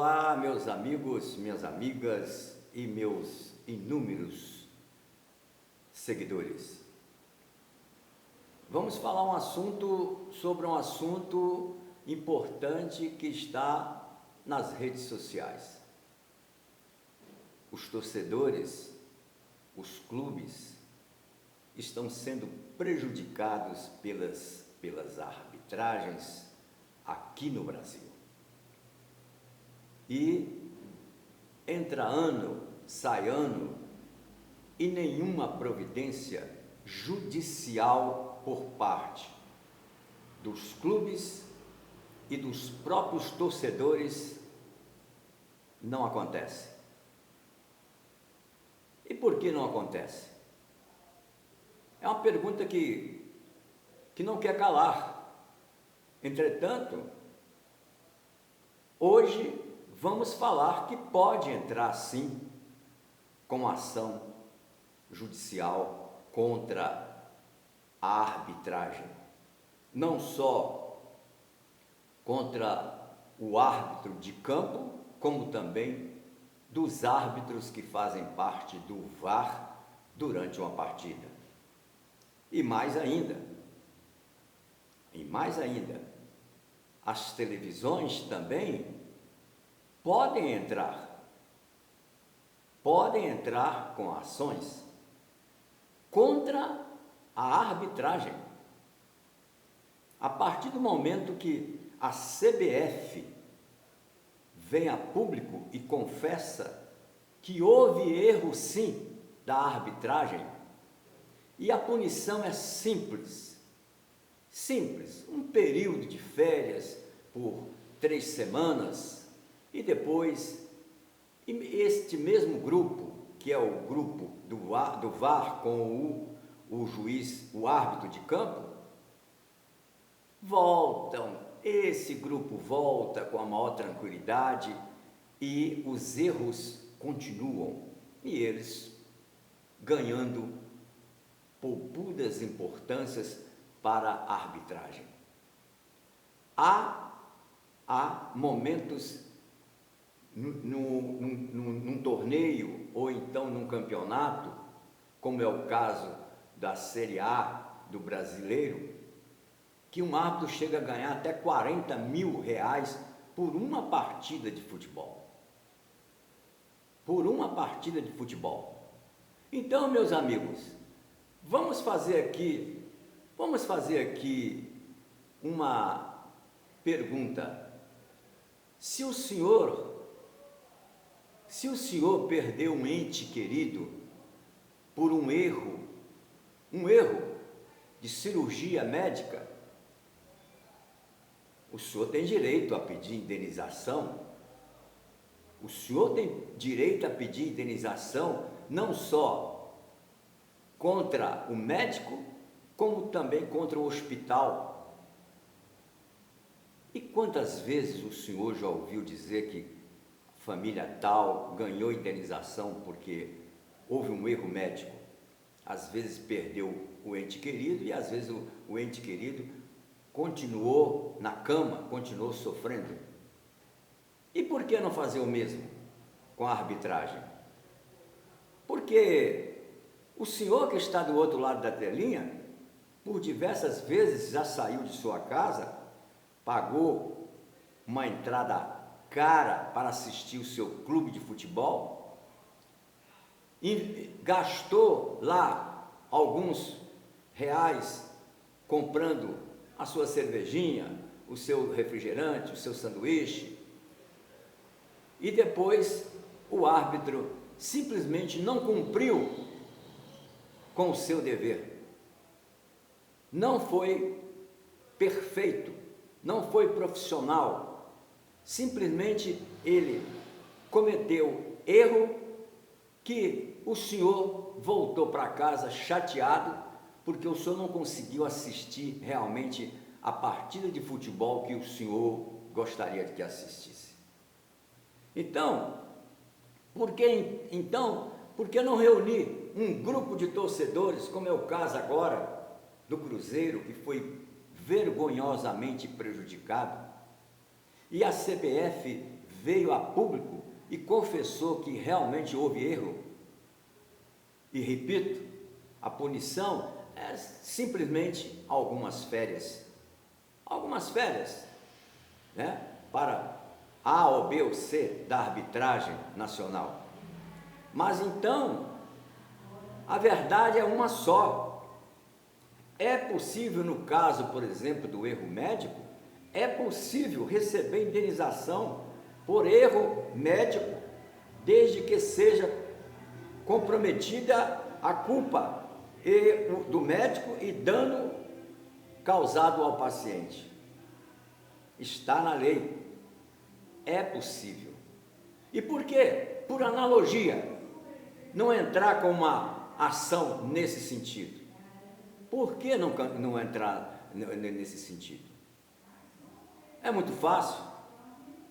Olá, meus amigos, minhas amigas e meus inúmeros seguidores. Vamos falar sobre um assunto importante que está nas redes sociais. Os torcedores, os clubes, estão sendo prejudicados pelas arbitragens aqui no Brasil. E entra ano, sai ano, e nenhuma providência judicial por parte dos clubes e dos próprios torcedores não acontece. E por que não acontece? É uma pergunta que não quer calar. Entretanto, hoje vamos falar que pode entrar sim com ação judicial contra a arbitragem, não só contra o árbitro de campo, como também dos árbitros que fazem parte do VAR durante uma partida. E mais ainda, as televisões também podem entrar com ações contra a arbitragem. A partir do momento que a CBF vem a público e confessa que houve erro sim da arbitragem, e a punição é simples, um período de férias por 3 semanas, e depois este mesmo grupo, que é o grupo do VAR com o juiz, o árbitro de campo, esse grupo volta com a maior tranquilidade e os erros continuam, e eles ganhando poupudas importâncias para a arbitragem. Há momentos num torneio ou então num campeonato, como é o caso da Série A do brasileiro, que um árbitro chega a ganhar até R$40 mil por uma partida de futebol. Então, meus amigos, vamos fazer aqui uma pergunta. Se o senhor perdeu um ente querido por um erro de cirurgia médica, o senhor tem direito a pedir indenização. O senhor tem direito a pedir indenização não só contra o médico, como também contra o hospital. E quantas vezes o senhor já ouviu dizer que família tal ganhou indenização porque houve um erro médico? Às vezes perdeu o ente querido e às vezes o ente querido continuou na cama, continuou sofrendo. E por que não fazer o mesmo com a arbitragem? Porque o senhor que está do outro lado da telinha, por diversas vezes já saiu de sua casa, pagou uma entrada cara para assistir o seu clube de futebol e gastou lá alguns reais comprando a sua cervejinha, o seu refrigerante, o seu sanduíche, e depois o árbitro simplesmente não cumpriu com o seu dever. Não foi perfeito, não foi profissional, simplesmente ele cometeu erro que o senhor voltou para casa chateado porque o senhor não conseguiu assistir realmente a partida de futebol que o senhor gostaria de que assistisse. Então, por que não reunir um grupo de torcedores, como é o caso agora do Cruzeiro, que foi vergonhosamente prejudicado, e a CBF veio a público e confessou que realmente houve erro. E repito, a punição é simplesmente algumas férias, né, para A ou B ou C da arbitragem nacional. Mas então, a verdade é uma só. É possível, no caso, por exemplo, do erro médico, é possível receber indenização por erro médico, desde que seja comprometida a culpa do médico e dano causado ao paciente. Está na lei. É possível. E por quê? Por analogia, não entrar com uma ação nesse sentido. Por que não entrar nesse sentido? É muito fácil,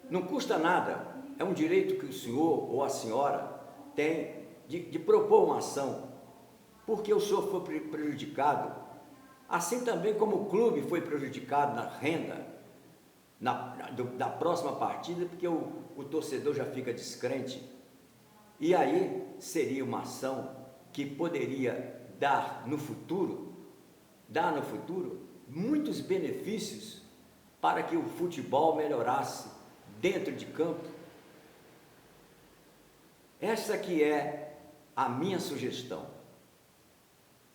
não custa nada, é um direito que o senhor ou a senhora tem de propor uma ação, porque o senhor foi prejudicado, assim também como o clube foi prejudicado na renda da próxima partida, porque o torcedor já fica descrente. E aí seria uma ação que poderia dar no futuro muitos benefícios para que o futebol melhorasse dentro de campo. Essa que é a minha sugestão.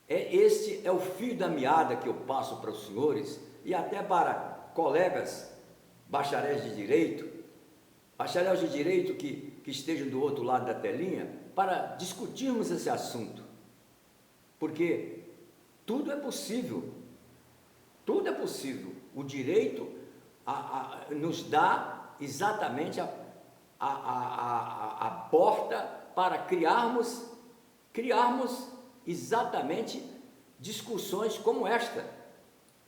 Este é o fio da meada que eu passo para os senhores e até para colegas bacharéis de direito que estejam do outro lado da telinha, para discutirmos esse assunto, porque tudo é possível, o direito nos dá exatamente a porta para criarmos exatamente discussões como esta.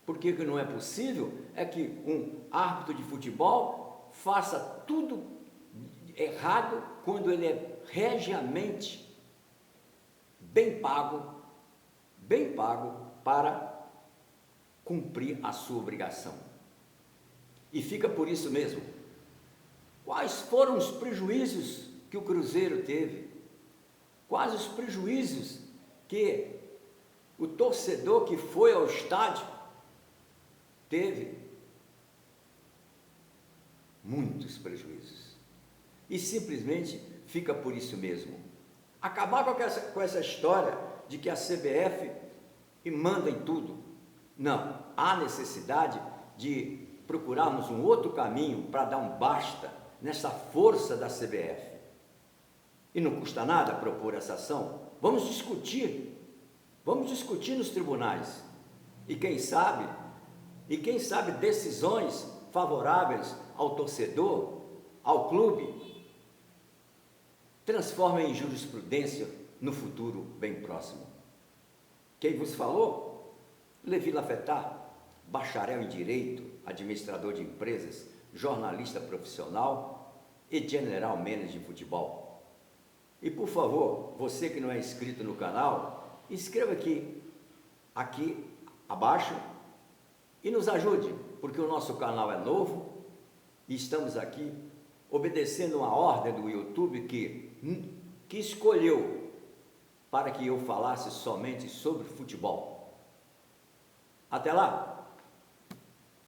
Porque o que não é possível é que um árbitro de futebol faça tudo errado quando ele é regiamente bem pago para cumprir a sua obrigação. E fica por isso mesmo. Quais foram os prejuízos que o Cruzeiro teve? Quais os prejuízos que o torcedor que foi ao estádio teve? Muitos prejuízos. E simplesmente fica por isso mesmo. Acabar com essa história de que a CBF manda em tudo. Não, há necessidade de procurarmos um outro caminho para dar um basta nessa força da CBF. E não custa nada propor essa ação. Vamos discutir nos tribunais. E quem sabe decisões favoráveis ao torcedor, ao clube, transformem em jurisprudência no futuro bem próximo. Quem vos falou? Levi Lafetá, bacharel em Direito, administrador de empresas, jornalista profissional e general manager de futebol. E por favor, você que não é inscrito no canal, inscreva aqui abaixo e nos ajude, porque o nosso canal é novo e estamos aqui obedecendo uma ordem do YouTube que escolheu para que eu falasse somente sobre futebol. Até lá!